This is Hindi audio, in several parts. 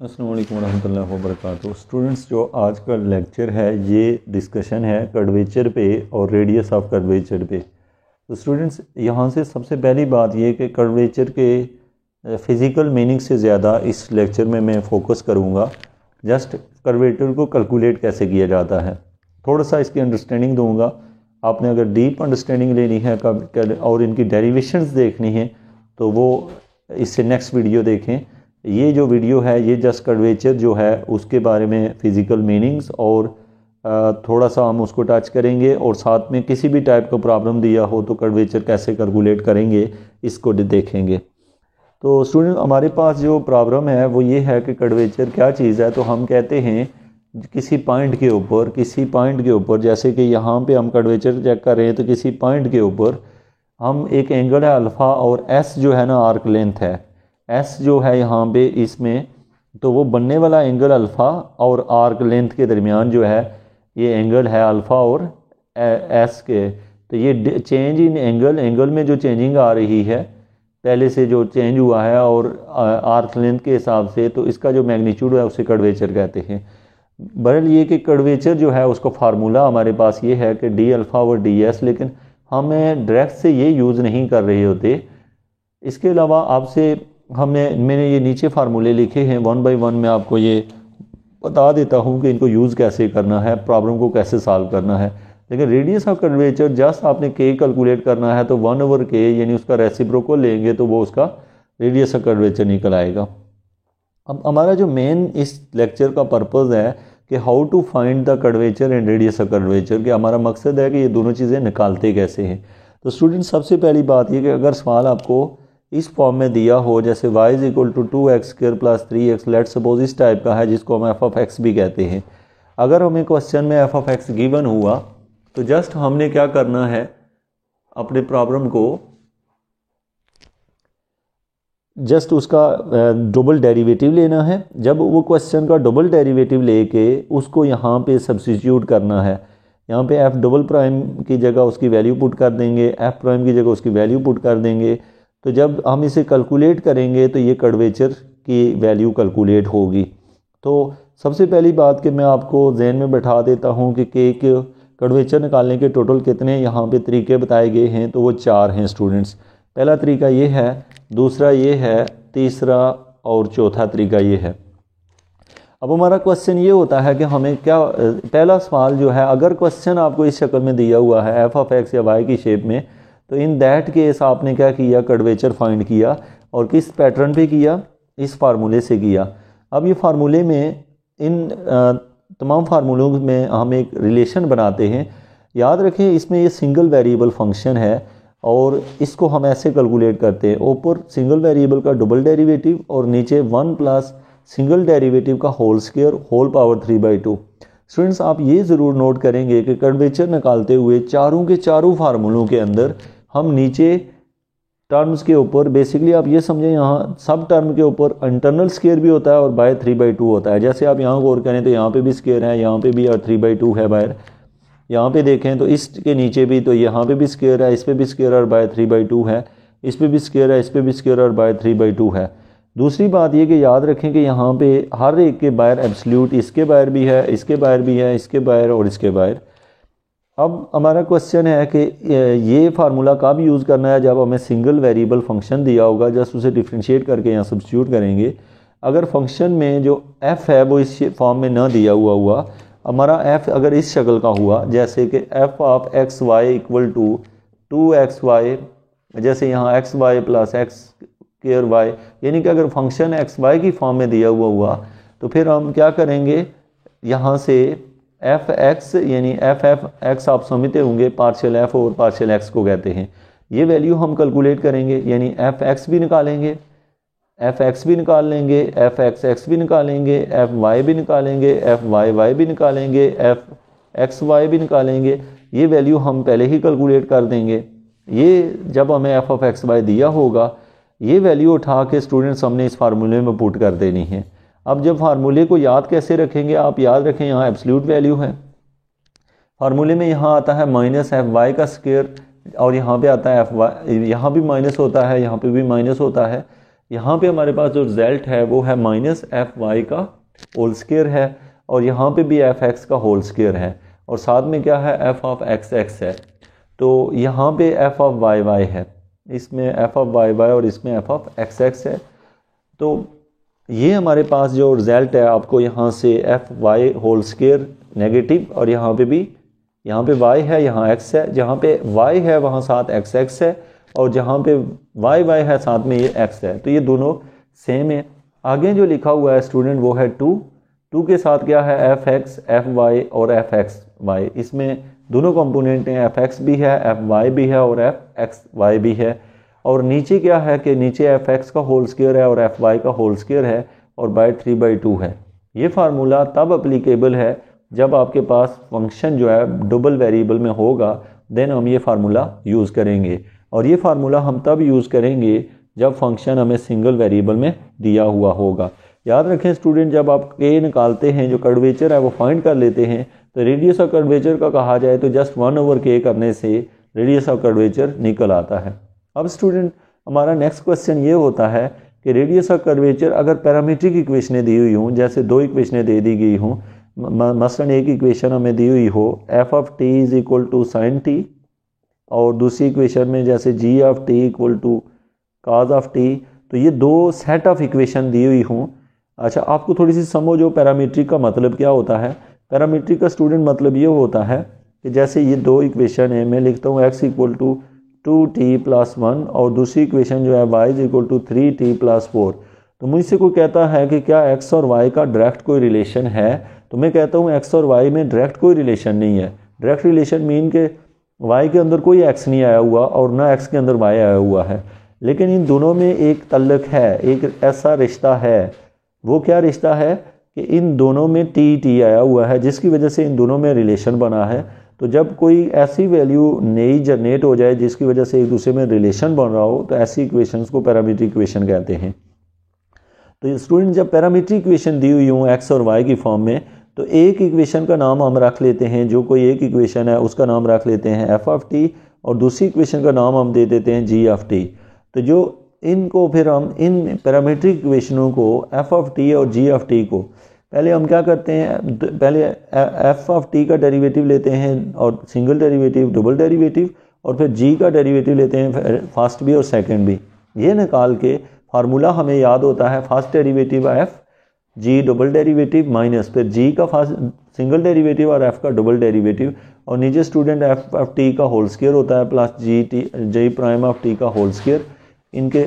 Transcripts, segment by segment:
अस्सलाम वालेकुम रहमतुल्लाहि व बरकातुहू। स्टूडेंट्स, जो आज का लेक्चर है ये डिस्कशन है कर्वेचर पे और रेडियस ऑफ कर्वेचर पे। तो स्टूडेंट्स, यहाँ से सबसे पहली बात ये कि कर्वेचर के फ़िज़िकल मीनिंग से ज़्यादा इस लेक्चर में मैं फ़ोकस करूँगा जस्ट कर्वेचर को कैलकुलेट कैसे किया जाता है, थोड़ा सा इसकी अंडरस्टैंडिंग दूँगा। आपने अगर डीप अंडरस्टैंडिंग लेनी है और इनकी डेरिवेशंस देखनी है तो वो इससे नेक्स्ट वीडियो देखें। ये जो वीडियो है ये जस्ट कर्वेचर जो है उसके बारे में फ़िज़िकल मीनिंग्स और थोड़ा सा हम उसको टच करेंगे, और साथ में किसी भी टाइप का प्रॉब्लम दिया हो तो कर्वेचर कैसे कैलकुलेट करेंगे इसको देखेंगे। तो स्टूडेंट, हमारे पास जो प्रॉब्लम है वो ये है कि कर्वेचर क्या चीज़ है। तो हम कहते हैं किसी पॉइंट के ऊपर जैसे कि यहाँ पे हम कर्वेचर चेक कर रहे हैं तो किसी पॉइंट के ऊपर हम एक एंगल है अल्फ़ा और एस जो है ना आर्क लेंथ है, एस जो है यहाँ पे इसमें, तो वो बनने वाला एंगल अल्फ़ा और आर्क लेंथ के दरमियान जो है ये एंगल है अल्फ़ा और एस के। तो ये चेंज इन एंगल में जो चेंजिंग आ रही है पहले से जो चेंज हुआ है और आर्क लेंथ के हिसाब से, तो इसका जो मैग्नीट्यूड है उसे कर्वेचर कहते हैं। बहरहाल ये कि कर्वेचर जो है उसका फार्मूला हमारे पास ये है कि डी अल्फ़ा और डी एस, लेकिन हमें डायरेक्ट से ये यूज़ नहीं कर रहे होते। इसके अलावा आपसे मैंने ये नीचे फार्मूले लिखे हैं, 1 बाय 1 में आपको ये बता देता हूँ कि इनको यूज़ कैसे करना है, प्रॉब्लम को कैसे सॉल्व करना है। लेकिन रेडियस ऑफ कर्वेचर जस्ट आपने के कैलकुलेट करना है तो 1/k यानी उसका रेसिप्रोकल लेंगे तो वो उसका रेडियस ऑफ कर्वेचर निकल आएगा। अब हमारा जो मेन इस लेक्चर का पर्पज़ है कि how to find the curvature and radius of curvature, कि हमारा मकसद है कि ये दोनों चीज़ें निकालते कैसे हैं। तो स्टूडेंट, सबसे पहली बात ये कि अगर सवाल आपको इस फॉर्म में दिया हो जैसे y = 2x² + 3x, let suppose इस टाइप का है जिसको हम f(x) भी कहते हैं। अगर हमें क्वेश्चन में f(x) गिवन हुआ तो जस्ट हमने क्या करना है, अपने प्रॉब्लम को जस्ट उसका डबल डेरिवेटिव लेना है। जब वो क्वेश्चन का डबल डेरिवेटिव लेके उसको यहाँ पे सब्स्टिट्यूट करना है, यहाँ पे f" की जगह उसकी वैल्यू पुट कर देंगे, f' की जगह उसकी वैल्यू पुट कर देंगे। तो जब हम इसे कैलकुलेट करेंगे तो ये कर्वेचर की वैल्यू कैलकुलेट होगी। तो सबसे पहली बात कि मैं आपको जहन में बैठा देता हूँ कि कर्वेचर निकालने के टोटल कितने यहाँ पे तरीके बताए गए हैं। तो वो 4 हैं स्टूडेंट्स। पहला तरीका ये है, दूसरा ये है, तीसरा और चौथा तरीका ये है। अब हमारा क्वेश्चन ये होता है कि हमें क्या, पहला सवाल जो है, अगर क्वेश्चन आपको इस शक्ल में दिया हुआ है f(x) या y की शेप में, तो इन दैट केस आपने क्या किया, कर्वेचर फाइंड किया। और किस पैटर्न पे किया, इस फार्मूले से किया। अब ये फार्मूले में इन तमाम फार्मूलों में हम एक रिलेशन बनाते हैं। याद रखें इसमें ये सिंगल वेरिएबल फंक्शन है और इसको हम ऐसे कैलकुलेट करते हैं, ऊपर सिंगल वेरिएबल का डबल डेरिवेटिव और नीचे 1 प्लस सिंगल डेरिवेटिव का whole square whole power 3/2। Students, आप ये ज़रूर नोट करेंगे कि कर्वेचर निकालते हुए चारों के चारों फार्मूलों के अंदर हम नीचे टर्म्स के ऊपर, बेसिकली आप ये समझें यहाँ सब टर्म के ऊपर इंटरनल स्क्वायर भी होता है और बाय 3/2 होता है। जैसे आप यहाँ गौर करें तो यहाँ पे भी स्क्वायर है, यहाँ पे भी और 3/2 है बाहर। यहाँ पे देखें तो इसके नीचे भी, तो यहाँ पे भी स्क्वायर है, इस पर भी स्क्वायर और बाय 3/2 है, इस पर भी स्क्वायर है, इस पर भी स्क्वायर और बाय 3/2 है। दूसरी बात ये कि याद रखें कि यहाँ पे हर एक के बाहर एब्सोल्यूट, इसके बाहर भी है, इसके बाहर भी है, इसके बाहर और इसके बाहर। अब हमारा क्वेश्चन है कि ये फार्मूला कब यूज़ करना है, जब हमें सिंगल वेरिएबल फंक्शन दिया होगा, जस्ट उसे डिफ्रेंशिएट करके यहाँ सब्स्टिट्यूट करेंगे। अगर फंक्शन में जो f है वो इस फॉर्म में ना दिया हुआ, हमारा f अगर इस शक्ल का हुआ, जैसे कि f(x(y) = 2xy, जैसे यहाँ xy + x²y, यानी कि अगर फंक्शन xy की फॉर्म में दिया हुआ तो फिर हम क्या करेंगे, यहाँ से f(x) यानी f(x) आप समझते होंगे पार्शियल f और पार्शियल x को कहते हैं। ये वैल्यू हम कैलकुलेट करेंगे, यानी f(x) भी निकालेंगे, f(x) भी निकाल लेंगे, f(x(x) भी निकालेंगे, f(y) भी निकालेंगे, f(y)(y) भी निकालेंगे, f(x)(y) भी निकालेंगे। ये वैल्यू हम पहले ही कैलकुलेट कर देंगे। ये जब हमें f(x)(y) दिया होगा, ये वैल्यू उठा के स्टूडेंट्स हमने इस फार्मूले में पुट कर देनी है। अब जब फार्मूले को याद कैसे रखेंगे, आप याद रखें यहाँ एब्सोल्यूट वैल्यू है, फार्मूले में यहाँ आता है -fy का स्क्वायर और यहाँ पे आता है fy, यहाँ भी माइनस होता है, यहाँ पे भी माइनस होता है। यहाँ पे हमारे पास जो रिजल्ट है वो है माइनस एफ वाई का होल स्क्वायर है, और यहाँ पे भी एफ एक्स का होल स्क्वायर है, और साथ में क्या है एफ ऑफ एक्स एक्स है। तो यहाँ पे एफ ऑफ वाई वाई है, इसमें एफ ऑफ वाई वाई और इसमें एफ ऑफ एक्स एक्स है। तो ये हमारे पास जो रिजल्ट है आपको यहाँ से F Y whole square negative, और यहाँ पे वाई है, यहाँ एक्स है, जहाँ पे वाई है वहाँ साथ एक्स एक्स है, और जहाँ पे वाई वाई है साथ में ये एक्स है, तो ये दोनों सेम है। आगे जो लिखा हुआ है स्टूडेंट वो है टू के साथ क्या है एफ एक्स एफ वाई और एफ एक्स वाई, इसमें दोनों कंपोनेंट हैं, एफ एक्स भी है एफ वाई भी है और एफ एक्स वाई भी है। और नीचे क्या है कि नीचे एफ एक्स का होल स्क्वायर है और एफ वाई का होल स्क्वायर है और बाय 3/2 है। ये फार्मूला तब अप्लीकेबल है जब आपके पास फंक्शन जो है डबल वेरिएबल में होगा, देन हम ये फार्मूला यूज़ करेंगे। और ये फार्मूला हम तब यूज़ करेंगे जब फंक्शन हमें सिंगल वेरिएबल में दिया हुआ होगा। याद रखें स्टूडेंट, जब आप के निकालते हैं, जो कर्वेचर है वो फाइंड कर लेते हैं, तो रेडियस ऑफ कर्वेचर का कहा जाए तो जस्ट 1/k करने से रेडियस ऑफ कर्वेचर निकल आता है। अब स्टूडेंट हमारा नेक्स्ट क्वेश्चन ये होता है कि रेडियस ऑफ कर्वेचर अगर पैरामीट्रिक इक्वेशनें दी हुई हों, जैसे 2 इक्वेशनें दे दी गई हों, मसलन एक इक्वेशन हमें दी हुई हो F of T is equal to sine T, और दूसरी इक्वेशन में जैसे G of T equal to cos of T, तो ये 2 सेट ऑफ इक्वेशन दी हुई हों। अच्छा, आपको थोड़ी सी समझो पैरामीट्रिक का मतलब क्या होता है। पैरामीट्रिक का स्टूडेंट मतलब ये होता है कि जैसे ये 2 इक्वेशन है, मैं लिखता हूँ x इक्वल टू 2t+1 और दूसरी इक्वेशन जो है y is equal to 3t+4। तो मुझसे कोई कहता है कि क्या x और y का डायरेक्ट कोई रिलेशन है, तो मैं कहता हूँ x और y में डायरेक्ट कोई रिलेशन नहीं है। डायरेक्ट रिलेशन मीन के y के अंदर कोई x नहीं आया हुआ और ना x के अंदर y आया हुआ है, लेकिन इन दोनों में एक तल्लक है, एक ऐसा रिश्ता है। वो क्या रिश्ता है कि इन दोनों में टी आया हुआ है, जिसकी वजह से इन दोनों में रिलेशन बना है। तो जब कोई ऐसी वैल्यू नई जनरेट हो जाए जिसकी वजह से एक दूसरे में रिलेशन बन रहा हो, तो ऐसी इक्वेशंस को पैरामीट्रिक इक्वेशन कहते हैं। तो स्टूडेंट जब पैरामीट्रिक इक्वेशन दी हुई हों एक्स और वाई की फॉर्म में, तो एक इक्वेशन का नाम हम रख लेते हैं, जो कोई एक इक्वेशन है उसका नाम रख लेते हैं एफ ऑफ टी, और दूसरी इक्वेशन का नाम हम दे देते हैं जी ऑफ टी। तो जो इनको फिर हम इन पैरामीट्रिक इक्वेशनों को एफ ऑफ टी और जी ऑफ टी को पहले हम क्या करते हैं, पहले एफ ऑफ टी का डेरिवेटिव लेते हैं और सिंगल डेरिवेटिव, डबल डेरिवेटिव, और फिर जी का डेरिवेटिव लेते हैं फर्स्ट भी और सेकंड भी। ये निकाल के फार्मूला हमें याद होता है first derivative F G double derivative minus फिर जी का फर्स्ट सिंगल डेरिवेटिव और एफ का डबल डेरिवेटिव, और नीचे स्टूडेंट एफ ऑफ टी का होल स्क्वायर होता है plus G prime of T का होल स्क्वायर, इनके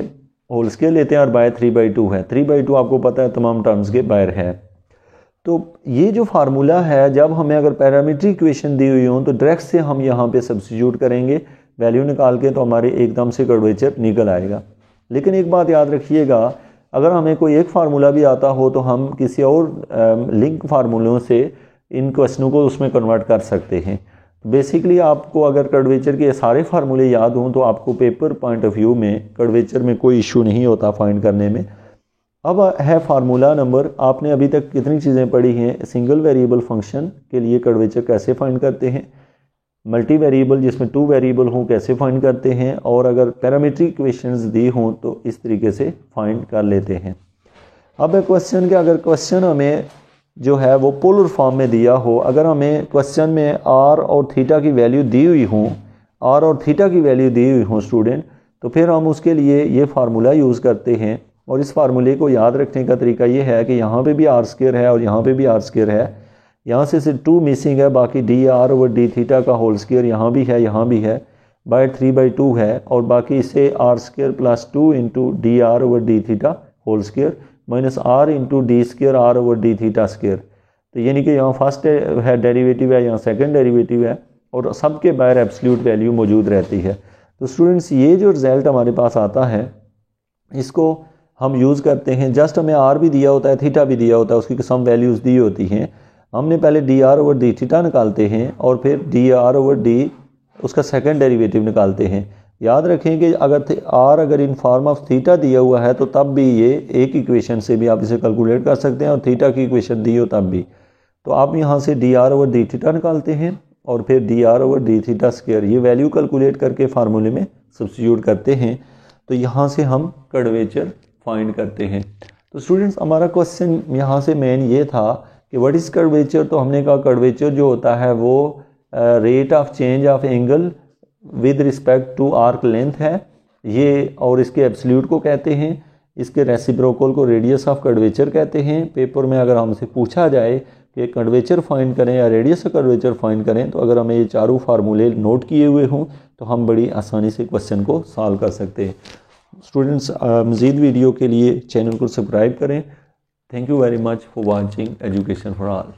होल स्क्वायर लेते हैं और बाय 3/2 है। 3/2 आपको पता है तमाम टर्म्स के बाहर है। तो ये जो फार्मूला है, जब हमें अगर पैरामीट्रिक इक्वेशन दी हुई हो तो डायरेक्ट से हम यहाँ पे सब्स्टिट्यूट करेंगे वैल्यू निकाल के, तो हमारे एकदम से कर्वेचर निकल आएगा। लेकिन एक बात याद रखिएगा, अगर हमें कोई एक फार्मूला भी आता हो तो हम किसी और लिंक फार्मूलों से इन क्वेश्चनों को उसमें कन्वर्ट कर सकते हैं। बेसिकली आपको अगर कर्वेचर के सारे फार्मूले याद हों तो आपको पेपर पॉइंट ऑफ व्यू में कर्वेचर में कोई इशू नहीं होता फाइंड करने में। अब है फार्मूला नंबर, आपने अभी तक कितनी चीज़ें पढ़ी हैं। सिंगल वेरिएबल फंक्शन के लिए कर्वेचर कैसे फाइंड करते हैं, मल्टी वेरिएबल जिसमें 2 वेरिएबल हों कैसे फाइंड करते हैं, और अगर पैरामीट्रिक इक्वेशंस दी हों तो इस तरीके से फाइंड कर लेते हैं। अब है क्वेश्चन के, अगर क्वेश्चन हमें जो है वो पोलर फॉर्म में दिया हो, अगर हमें क्वेश्चन में आर और थीटा की वैल्यू दी हुई हों, आर और थीटा की वैल्यू दी हुई हों स्टूडेंट, तो फिर हम उसके लिए ये फार्मूला यूज़ करते हैं। और इस फार्मूले को याद रखने का तरीका ये है कि यहाँ पे भी आर स्क्वायर है और यहाँ पे भी आर स्क्वायर है, यहाँ से सिर्फ 2 मिसिंग है, बाकी D R over D theta का होल स्क्वायर यहाँ भी है, यहाँ भी है, बाय 3/2 है, और बाकी इसे R square plus 2 into D R over D theta whole square minus R into D square R over D theta square. तो यानी कि यहाँ फर्स्ट है डेरिवेटिव है, यहाँ सेकंड डेरिवेटिव है, और सबके बाहर एब्सोल्यूट वैल्यू मौजूद रहती है। तो स्टूडेंट्स ये जो रिजल्ट हमारे पास आता है इसको हम यूज़ करते हैं। जस्ट हमें आर भी दिया होता है, थीटा भी दिया होता है, उसकी सम वैल्यूज़ दी होती हैं। हमने पहले D R over D theta निकालते हैं और फिर डी आर ओवर डी उसका सेकंड डेरिवेटिव निकालते हैं। याद रखें कि अगर इन फॉर्म ऑफ थीटा दिया हुआ है तो तब भी ये एक इक्वेशन से भी आप इसे कैलकुलेट कर सकते हैं, और थीटा की इक्वेशन दी हो तब भी। तो आप यहाँ से D R over D theta निकालते हैं और फिर D R over D theta square, ये वैल्यू कैलकुलेट करके फार्मूले में सब्स्टिट्यूट करते हैं। तो यहाँ से हम कर्वेचर फाइंड करते हैं। तो स्टूडेंट्स हमारा क्वेश्चन यहाँ से मेन ये था कि व्हाट इज़ कर्वेचर। तो हमने कहा कर्वेचर जो होता है वो rate of change of angle with respect to arc length है ये, और इसके एब्सोल्यूट को कहते हैं, इसके रेसिप्रोकल को रेडियस ऑफ कर्वेचर कहते हैं। पेपर में अगर हमसे पूछा जाए कि कर्वेचर फाइंड करें या रेडियस ऑफ कर्वेचर फाइंड करें, तो अगर हमें ये चारों फार्मूले नोट किए हुए हों तो हम बड़ी आसानी से क्वेश्चन को सॉल्व कर सकते हैं। स्टूडेंट्स मज़ीद वीडियो के लिए चैनल को सब्सक्राइब करें। Thank you very much for watching education for all.